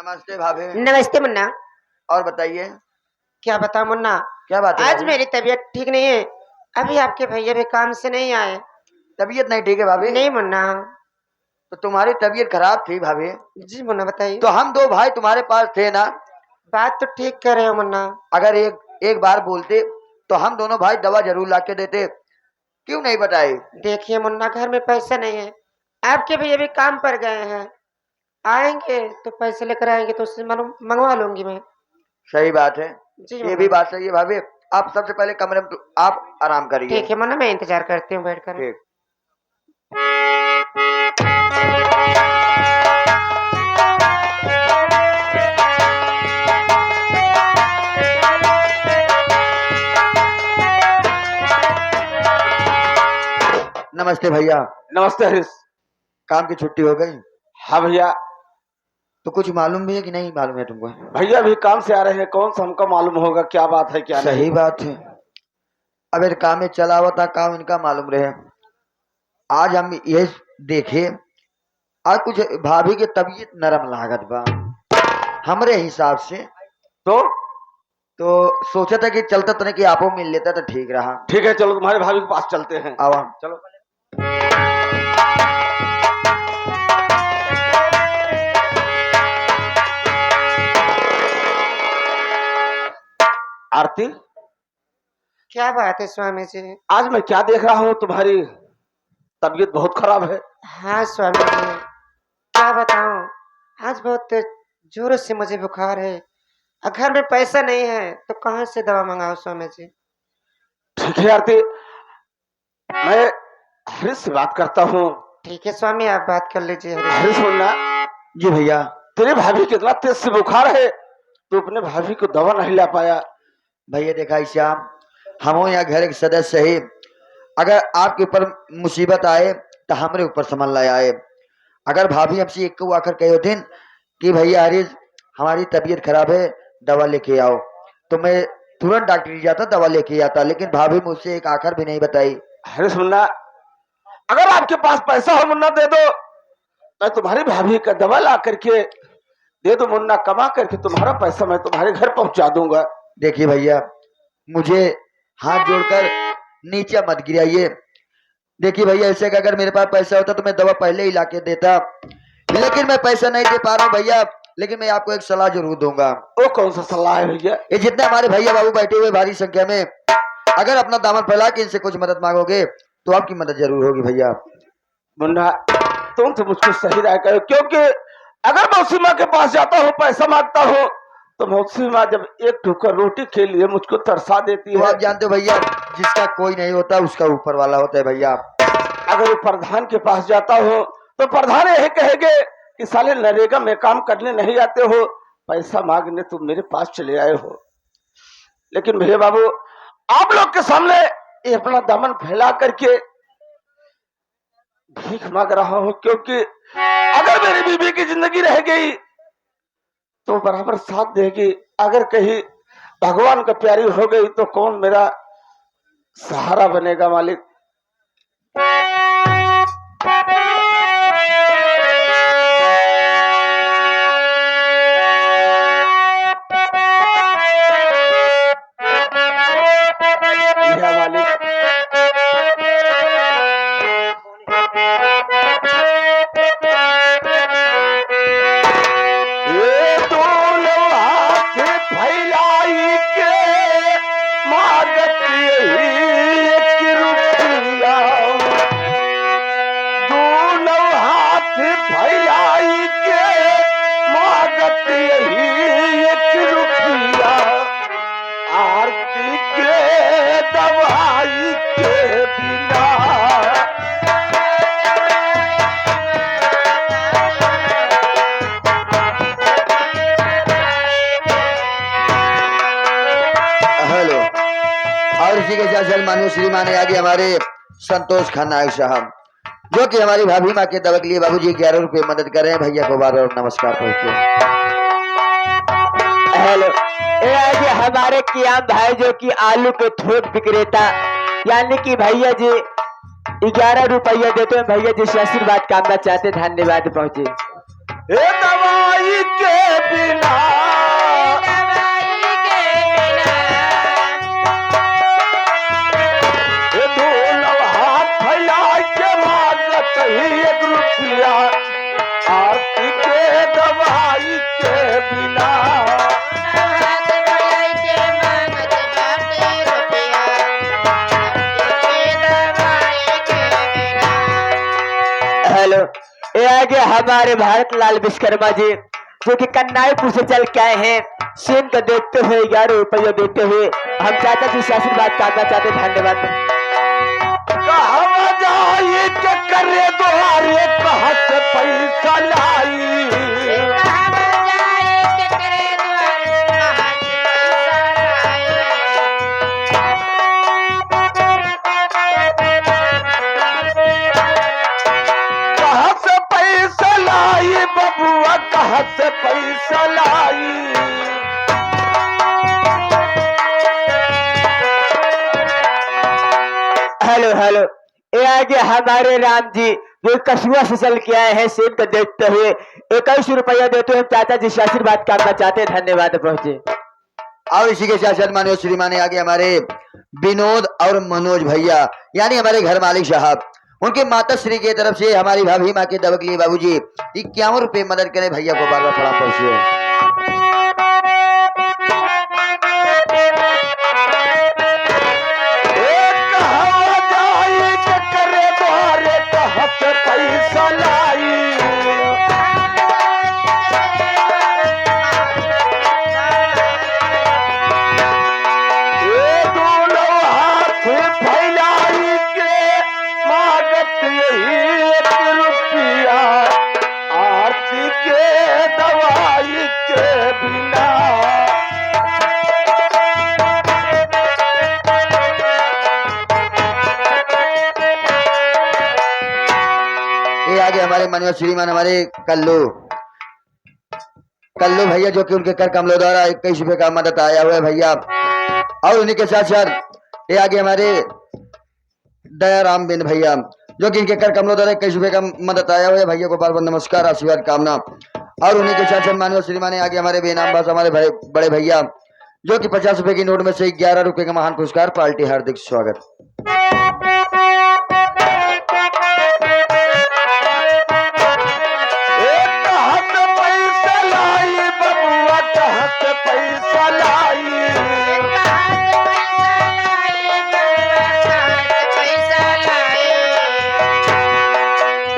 नमस्ते भाभी। नमस्ते मुन्ना। और बताइए। क्या बताऊं मुन्ना, क्या बात है आज भाभी? मेरी तबीयत ठीक नहीं है। अभी आपके भैया भी काम से नहीं आए। तबीयत नहीं ठीक है भाभी? नहीं मुन्ना। तो तुम्हारी तबीयत खराब थी भाभी, जी मुन्ना बताइए। तो हम दो भाई तुम्हारे पास थे ना। बात तो ठीक कर रहे हो मुन्ना। अगर एक एक बार बोलते तो हम दोनों भाई दवा जरूर ला के देते, क्यों नहीं बताए? देखिए मुन्ना, घर में पैसा नहीं है। आपके भैया भी काम पर गए हैं। आएंगे तो पैसे लेकर आएंगे तो उससे मंगवा लूंगी मैं। सही बात है। जी ये मुन्ना। भी बात सही है भाभी। आप सबसे पहले कमरे में आप आराम करिए। ठीक है मुन्ना, मैं इंतजार करती हूँ बैठकर। ठीक। नमस्ते भैया। नमस्ते हरीश। काम की छुट्टी हो गई? हाँ भैया। तो कुछ मालूम भी है कि नहीं मालूम है तुमको? भैया भी काम से आ रहे हैं, कौन सा हमको मालूम होगा क्या बात है क्या सही नहीं। बात है। अब ये काम में चला हुआ था, काम इनका मालूम रहे। आज हम ये देखे, आज कुछ भाभी के तबीयत नरम लागत बा हमरे हिसाब से। तो सोचा था कि चलता तो नहीं कि आपो मिल लेता तो ठीक रहा। ठीक है, चलो तुम्हारे भाभी के पास चलते हैं। आवा। चलो। आरती, क्या बात है स्वामी जी? आज मैं क्या देख रहा हूँ, तुम्हारी तबीयत बहुत खराब है। हाँ स्वामी जी, क्या बताऊं, आज बहुत जोरों से मुझे बुखार है। घर में पैसा नहीं है तो कहाँ से दवा मंगाऊं स्वामी जी? ठीक है आरती, मैं हरीश से बात करता हूँ। ठीक है स्वामी, आप बात कर लीजिए। हरीश सुनना, जी भैया। तेरे भाभी कितना तेज से बुखार है, तो अपने भाभी को दवा नहीं ला पाया। भैया देखा श्याम, हम यहाँ घर के सदस्य है। अगर आपके ऊपर मुसीबत आए तो हमारे ऊपर समझ लाए आए। अगर भाभी हमसे एक को आकर कहे होते कि भैया हरीश हमारी तबीयत खराब है, दवा लेके आओ, तो मैं तुरंत डॉक्टर जाता, दवा लेके आता। लेकिन भाभी मुझसे एक आखिर भी नहीं बताई। हरीश मुन्ना, अगर आपके पास पैसा हो मुन्ना दे दो, मैं तुम्हारी भाभी का दवा ला करके दे दो मुन्ना, कमा करके तुम्हारा पैसा मैं तुम्हारे घर पहुंचा दूंगा। देखिए भैया, मुझे हाथ जोड़कर नीचे मत गिराइए। देखिए भैया, ऐसे अगर मेरे पास पैसा होता तो मैं दवा पहले ही लाके देता, लेकिन मैं पैसा नहीं दे पा रहा हूँ भैया। लेकिन मैं आपको एक सलाह जरूर दूंगा। वो कौन सा सलाह है भैया? ये जितने हमारे भैया बाबू बैठे हुए भारी संख्या में, अगर अपना दामन फैला के इनसे कुछ मदद मांगोगे तो आपकी मदद जरूर होगी भैया। मुन्ना, तुम तो मुझको सही राय करो, क्योंकि अगर मौसी माँ के पास जाता हूँ पैसा मांगता हूँ तो मौसी माँ जब एक टुकड़ा रोटी के लिए मुझको तरसा देती तो है। आप जानते हो भैया, जिसका कोई नहीं होता उसका ऊपर वाला होता है भैया। अगर प्रधान के पास जाता हूँ तो प्रधान यही कहेंगे कि साले नरेगा में काम करने नहीं आते हो, पैसा मांगने तुम मेरे पास चले आए हो। लेकिन भैया बाबू, आप लोग के सामने ये अपना दामन फैला करके भीख मांग रहा हूं, क्योंकि अगर मेरी बीबी की जिंदगी रह गई तो बराबर साथ देगी, अगर कहीं भगवान का प्यारी हो गई तो कौन मेरा सहारा बनेगा मालिक। या मालिक, ये दोनों हाथ फैलाई के मांगत यही एक रुपया, दोनों हाथ फैलाई के मांगत यही एक रुपया, आरती के दवाई के बिना। हेलो। और इसी के साथ माननीय श्रीमान आगे हमारे संतोष खान नायक साहब, जो कि हमारी भाभी माँ के दवा के लिए बाबूजी 11 रुपए मदद कर रहे हैं। भैया को बार बार नमस्कार पहुंचे। हेलो, ये है जी हमारे कियाम भाई, जो कि आलू के थोक विक्रेता, यानी कि भैया जी 11 रुपया देते हैं। भैया जी से आशीर्वाद कामना चाहते, धन्यवाद पहुंचे। ए दवाई के बिना ए दोनों हाथ फैला के मांगत ही एक रुपया आरती के दवाई के बिना हेलो, ये आगे हमारे भारत लाल विश्वकर्मा जी जो कि कन्नाईपुर से चल के आए हैं। सीन को देखते हुए 11 रुपये देते हुए हम चाचा जी से आशीर्वाद करना चाहते हैं। धन्यवाद। कहवा जाई के करे द्वारे कहाँ से पैसा लाई कहाँ से पैसा लाई बबुआ कहाँ से पैसा लाई हेलो हेलो, ये आगे हमारे राम जी जो कछुआ से चल के आए हैं। सीन को देखते हुए 21 रुपया देते हुए हम चाचा जी से आशीर्वाद करना चाहते हैं। धन्यवाद पहुंचे। और इसी के साथ सम्मानित श्रीमाने आगे हमारे विनोद और मनोज भैया यानी हमारे घर मालिक साहब, उनके माता श्री की तरफ से हमारी भाभी माँ के दवा के लिए बाबूजी 51 रुपए मदद करें। भैया को बार बार प्रणाम पहुंचे। कहवा जाई के करे द्वारे कहाँ से पैसा लाई ए दोनों हाथ फैलाई के मांगत यही एक रुपया आरती के दवाई के बिना ये आगे हमारे माननीय श्रीमान हमारे कल्लू कल्लू भैया जो कि उनके कर कमलों द्वारा 21 रुपए का मदद आया हुआ है भैया। और उन्हीं के साथ साथ ये आगे हमारे दयाराम बिन भैया जो कि इनके कर कमलों द्वारा 21 रुपए का मदद आया हुआ है। भैया को बार बार नमस्कार आशीर्वाद कामना। और उन्हीं के साथ साथ माननीय श्रीमान आगे हमारे बेनाम भाषा हमारे बड़े भैया जो कि 50 रुपए की नोट में से 11 रुपए का महान पुरस्कार पार्टी हार्दिक स्वागत। कहाँ से पैसा लाई बबुआ कहाँ से पैसा लाई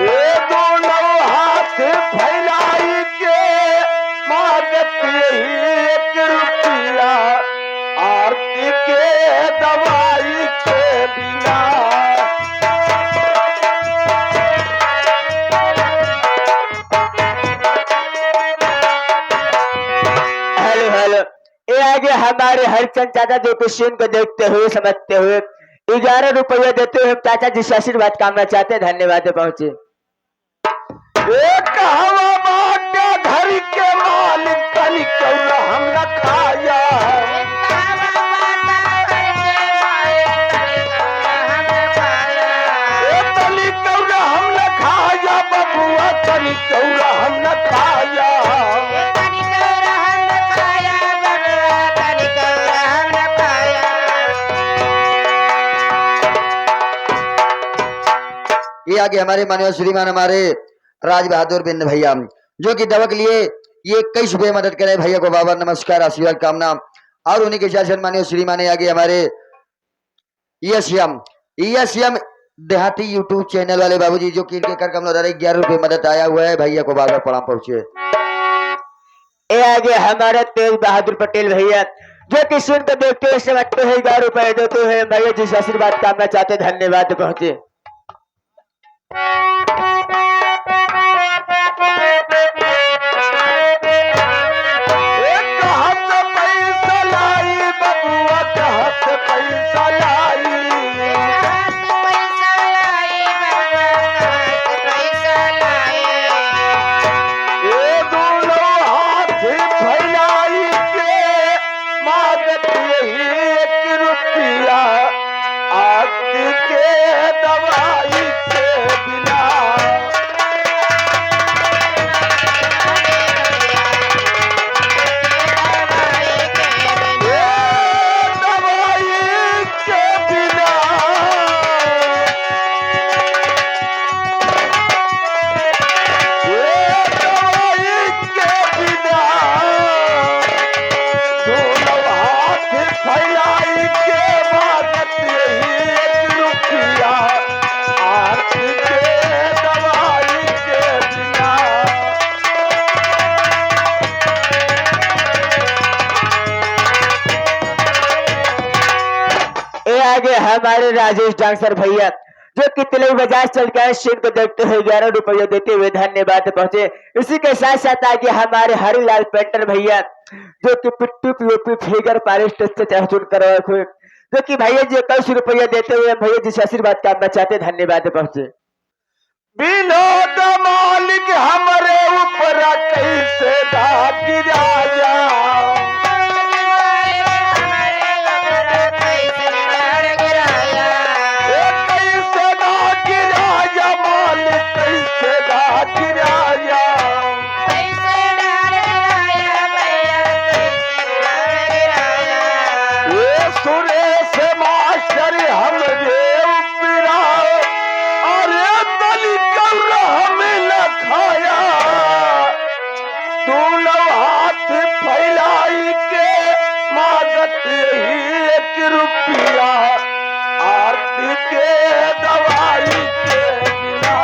ये दोनों हाथ फैलाई के मांगत यही एक रुपया आरती के दवाई के बिना हेलो हेलो, ये आगे हमारे हरिचंद चाचा जो कि सीन को देखते हुए समझते हुए 11 रुपया देते हुए हम चाचा जी से आशीर्वाद करना चाहते हैं। धन्यवाद पहुंचे। कहवा बाटा घर के मालिक तनी कौला हम न खाया तनी कौला हम न खाया बबुआ तनी कौला हम न खाया ये आगे हमारे माननीय श्रीमान हमारे राज बहादुर बिन भैया जो कि दवा के लिए ये 21 रुपए मदद करे। भैया को बाबा नमस्कार आशीर्वाद कामना। और उन्हीं के साथ माननीय श्रीमान आगे हमारे यम देहाती यूट्यूब चैनल वाले बाबूजी जो कि इनके कर कमलों द्वारा 11 रुपए मदद आया हुआ है। भैया को बार बार प्रणाम पहुंचे। ये आगे हमारा तेज बहादुर पटेल भैया जो कि सीन को देखते हुए समझते हुए 11 रुपए देते हुए भैया जी से आशीर्वाद करना चाहते हैं। धन्यवाद पहुंचे। कहाँ से पैसा लाई बबुआ कहाँ से पैसा लाई ये दोनों हाथ फैलाई के मांगत यही एक रुपया आरती के दवाई के बिना आगे हमारे राजेश डांसर भैया जो कि तिलक बाजार चल गए सीन को देखते हुए 11 रुपये देते हुए धन्यवाद पहुंचे। इसी के साथ साथ आगे हमारे हरिलाल पेंटर भैया जो कि पिट्टू पीओपी फिगर पारिस्ट से चढ़ कर जो कि भैया जी 21 रुपये देते हुए भैया जी से आशीर्वाद करना चाहते धन्यवाद पहुंचे। विनोद मालिक हमारे ऊपर कैसे गिरा जा सुरेश मास्टर हमरे ऊपरा अरे तली कर हमें न खाया दोनों हाथ फैलाई के मांगत यही 1 रुपया आरती के दवाई के बिना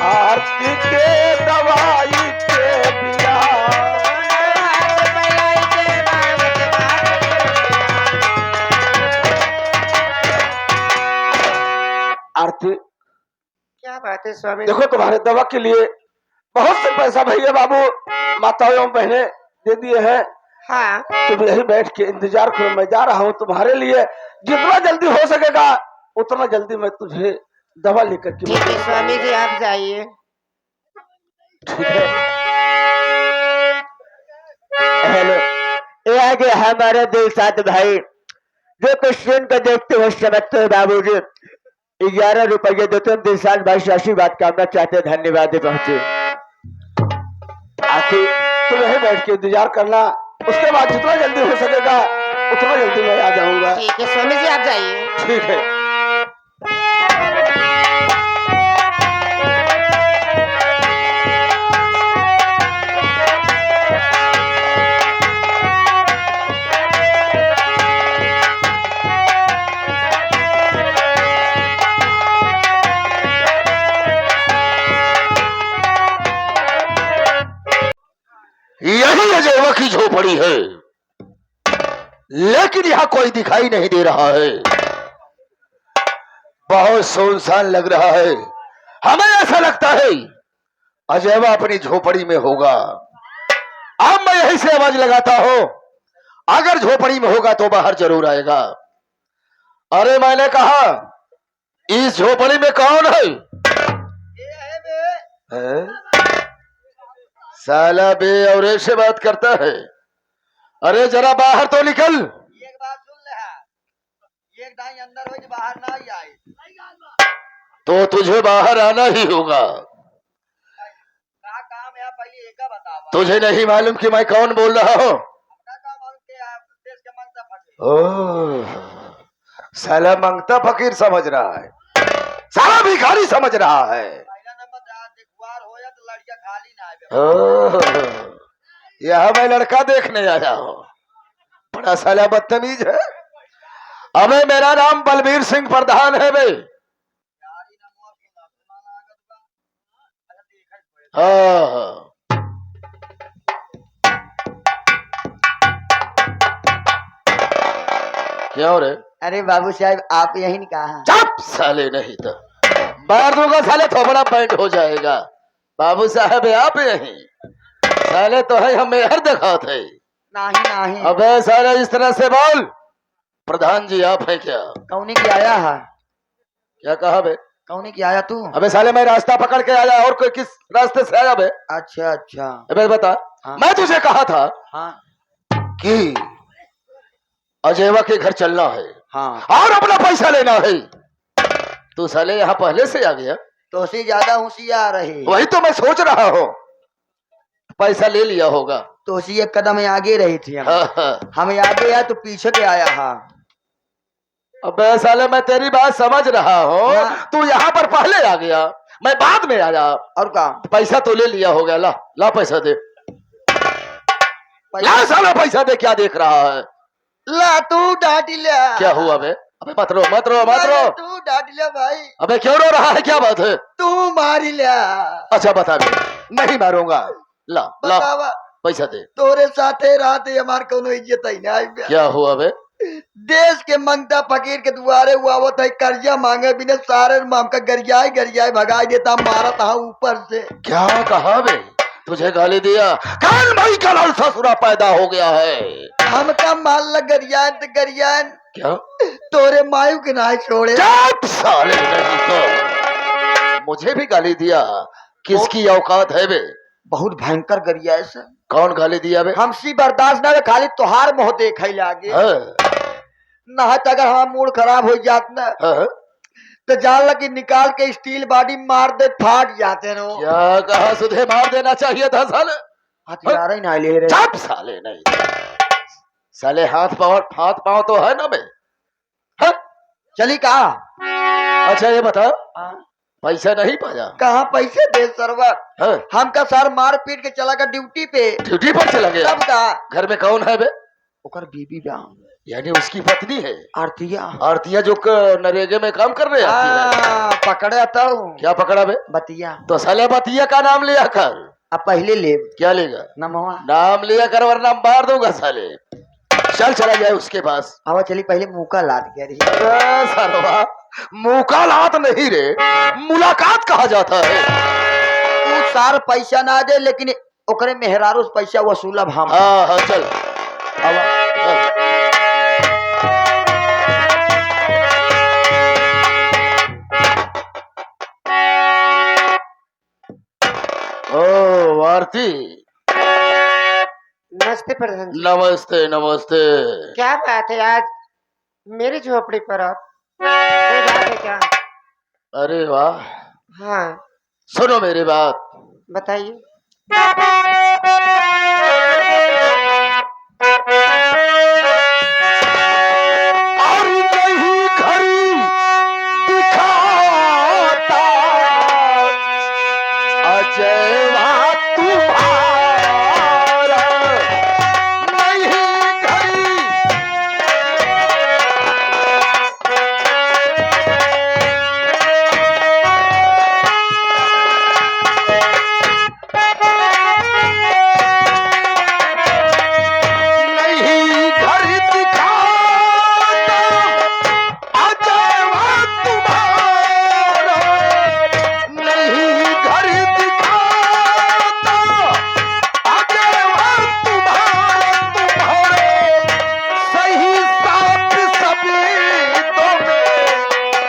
आरती के दवाई के बिना आरती क्या बात है स्वामी? देखो तुम्हारे दवा के लिए बहुत से पैसा भैया बाबू माताओं एवं बहने दे दिए हैं। हाँ तुम यही बैठ के इंतजार करो, मैं जा रहा हूँ तुम्हारे लिए जितना जल्दी हो सकेगा उतना जल्दी मैं तुझे दवा लेकर के ठीक है स्वामी जी, आप जाइए। ठीक है। हेलो ये आगे हमारे दिल साथ भाई जो क्वेश्चन को देखते हुए समझते हो बाबूजी 11 रुपये देते हैं दिल साथ भाई से आशीर्वाद करना चाहते धन्यवाद पहुंचे। आखिर तुम यही बैठ के इंतजार करना, उसके बाद जितना जल्दी हो सकेगा उतना जल्दी मैं आ जाऊंगा। ठीक है स्वामी जी, आप जाइए। ठीक है। यही अजयवा की झोपड़ी है, लेकिन यहां कोई दिखाई नहीं दे रहा है। बहुत सुनसान लग रहा है। हमें ऐसा लगता है अजयवा अपनी झोपड़ी में होगा। अब मैं यहीं से आवाज लगाता हूं, अगर झोपड़ी में होगा तो बाहर जरूर आएगा। अरे मैंने कहा इस झोपड़ी में कौन है? साला बे और से बात करता है। अरे जरा बाहर तो निकल। एक बात सुन ले, एक दाई अंदर हो बाहर ना ही आए। तो तुझे बाहर आना ही होगा। क्या काम है पहले एक बतावा। तुझे नहीं मालूम कि मैं कौन बोल रहा हूँ? अपना काम मालूम के आप देश के मंगता फटे। ओह, साला मंगता फकीर समझ रहा है, साला भिखारी समझ रहा है। पहला नंबर देखवार हो या तो लड़कियां खाली ना आवे। ओह, यहाँ मैं लड़का देखने आया हूँ। बड़ा साला बदतमीज है। अबे मेरा नाम बलबीर सिंह प्रधान है बे। यारी ना मोर सुना सुना लागत बा। अच्छा देखै पड़े। हाँ, क्यों रे? अरे बाबू साहब आप यही नहीं कहा। चुप साले, नहीं तो मार दूंगा साले, थोबड़ा पैंट हो जाएगा। बाबू साहब आप यहीं साले तो है, हमें हर दिखा थे। नहीं नहीं। अबे साले इस तरह से बोल। प्रधान जी आप हैं क्या? कौनी की आया है? क्या कहा बे? कौनी की आया तू? अबे साले मैं रास्ता पकड़ के आया, और कोई किस रास्ते से आया बे? अच्छा अच्छा। अबे बता। हाँ। मैं तुझे कहा था हाँ कि अजयवा के घर चलना है हाँ। और अपना पैसा लेना है। तू साले यहाँ पहले से आ गया। तो उसी ज्यादा होशियार है। वही तो मैं सोच रहा हूँ, पैसा ले लिया होगा। तो उसी एक कदम आगे रही थी हम। हाँ, हाँ। हम आगे आया तो पीछे के आया। हाँ अबे साले मैं तेरी बात समझ रहा हूँ, हाँ। तू यहाँ पर पहले आ गया, मैं बाद में आया। और का पैसा तो ले लिया होगा। ला ला पैसा दे। ला साला पैसा दे, क्या देख रहा है? ला तू डांट लिया। क्या हुआ बे? अबे मत रो मत रो मत रो। तू डांट लिया भाई। अबे क्यों रो रहा है, क्या बात है? तू मार लिया। अच्छा बता बे। नहीं मारूंगा। ला ला बतावा पैसा दे। तोरे साथे रात हमार कोनो इज्जत है ना। क्या हुआ बे? देश के मंगता फकीर के दुआरे हुआवत है, कर्जा मांगे बिना सारे माम का गरियाई भगाई देता, मारा था ऊपर से। क्या कहा बे? तुझे गाली दिया? काल भाई का लाल ससुरा पैदा हो गया है। हमका माल लग गरियान क्या? तोरे मायू के ना छोड़े। चुप साले, नहीं तो मुझे भी गाली दिया। किसकी औकात है बे? बहुत भयंकर गरिया है सर। कौन गाली दिया बे? हमसी बर्दाश्त ना खाली तोहार मोह देख लागे हाँ, ना। अगर हमारा मूड खराब हो जात ना हाँ। तो जान लगी निकाल के स्टील बॉडी मार दे, फाट जाते नो। क्या कहा? सुधे मार देना चाहिए था साले। हथियार ही ना ले रहे। चुप साले, नहीं साले, हाथ पांव तो है ना बे? हाँ? चली कहा? अच्छा ये बता, पैसा नहीं पाया? कहाँ पैसे दे सरवर? हाँ? हमका सर मार पीट के चला गया ड्यूटी पे। ड्यूटी पर चला गया? सब का घर में कौन है बे? ओकर बीबी बा, यानी उसकी पत्नी है आरतिया। आरतिया, जो नरेगे में काम कर रहे हैं। पकड़े तो क्या पकड़ा बे? बतिया। तो साले बतिया का नाम लिया कर। अब पहले ले क्या लेगा? नमवा। नाम लिया कर वरना मार दूंगा साले। चल चला जाए उसके पास। आवा चली पहले मुंह का लाद गया रही। अरे सरवा, मुकालात नहीं रे, मुलाकात कहा जाता है। तू सार पैसा ना दे लेकिन ओकरे मेहरारू से पैसा वसूलब हम। हाँ हाँ चल। आवा। चल। ओ आरती, नमस्ते प्रधान जी। नमस्ते नमस्ते। क्या बात है आज मेरी झोपड़ी पर आप? कोई बात है क्या? अरे वाह, हाँ सुनो मेरी बात। बताइए। और कहीं घड़ी दिखाता अजयवा तुम्हारा, नहीं घड़ी नहीं घड़ी दिखाता अजयवा तुम्हारा, नहीं घड़ी दिखाता अजयवा तुम्हारे सही साथ सभी तो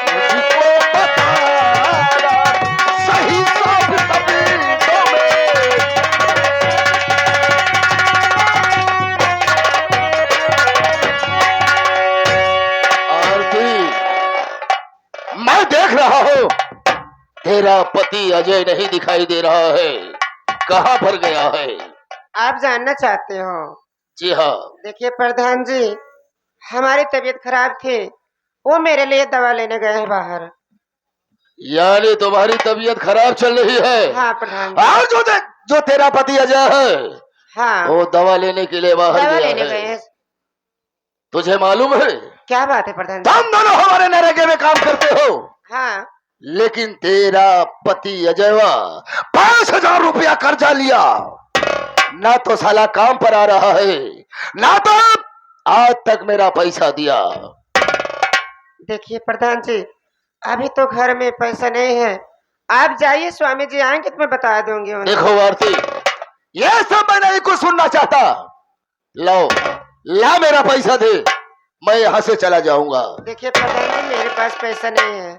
मुझको बताना, सही साथ सभी तो आरती, मैं देख रहा हूँ तेरा पति अजय नहीं दिखाई दे रहा है। कहाँ पर गया है? आप जानना चाहते हो? जी हाँ। देखिए प्रधान जी, हमारी तबीयत खराब थी, वो मेरे लिए दवा लेने गए हैं बाहर। यानी तुम्हारी तबीयत खराब चल रही है? हाँ प्रधान जी। और जो तेरा पति अजय है हाँ वो दवा लेने के लिए बाहर दवा गया लेने है। गए हैं। तुझे मालूम है क्या बात है प्रधान जी? तुम दोनों हमारे नरेगे में काम करते हो, हाँ लेकिन तेरा पति अजयवा 5,000 रुपया कर्जा लिया, ना तो साला काम पर आ रहा है, ना तो आज तक मेरा पैसा दिया। देखिए प्रधान जी, अभी तो घर में पैसा नहीं है, आप जाइए, स्वामी जी आएंगे तो मैं बता दूंगी उन्हें। देखो आरती, ये सब मैं नहीं कुछ सुनना चाहता। लो ला मेरा पैसा दे, मैं यहाँ से चला जाऊंगा। देखिए प्रधान जी, मेरे पास पैसा नहीं है।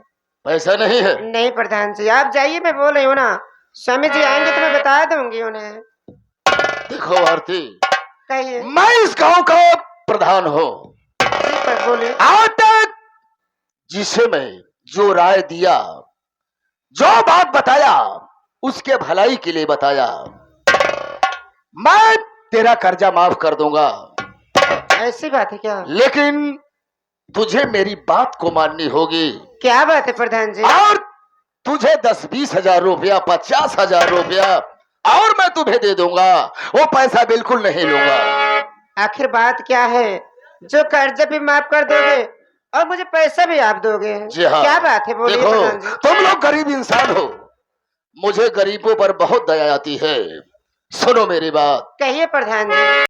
पैसा नहीं है? नहीं प्रधान जी, आप जाइए, मैं बोल रही हूँ ना, स्वामी जी आएंगे तो मैं बता दूंगी उन्हें। देखो आरती, कहिए। मैं इस गांव का प्रधान हूँ। जी पर बोलिए। आज तक जिसे मैं जो राय दिया, जो बात बताया, उसके भलाई के लिए बताया। मैं तेरा कर्जा माफ कर दूंगा, ऐसी बात है क्या? लेकिन तुझे मेरी बात को माननी होगी। क्या बात है प्रधान जी? और तुझे 10-20 हजार रुपया, 50,000 रुपया और मैं तुम्हें दे दूंगा, वो पैसा बिल्कुल नहीं लूंगा। आखिर बात क्या है, जो कर्जा भी माफ कर दोगे और मुझे पैसा भी आप दोगे? जी हाँ। क्या बात है, बोलिए देखो, प्रधान जी। तुम लोग गरीब इंसान हो, मुझे गरीबों पर बहुत दया आती है। सुनो मेरी बात। कहिए प्रधान जी।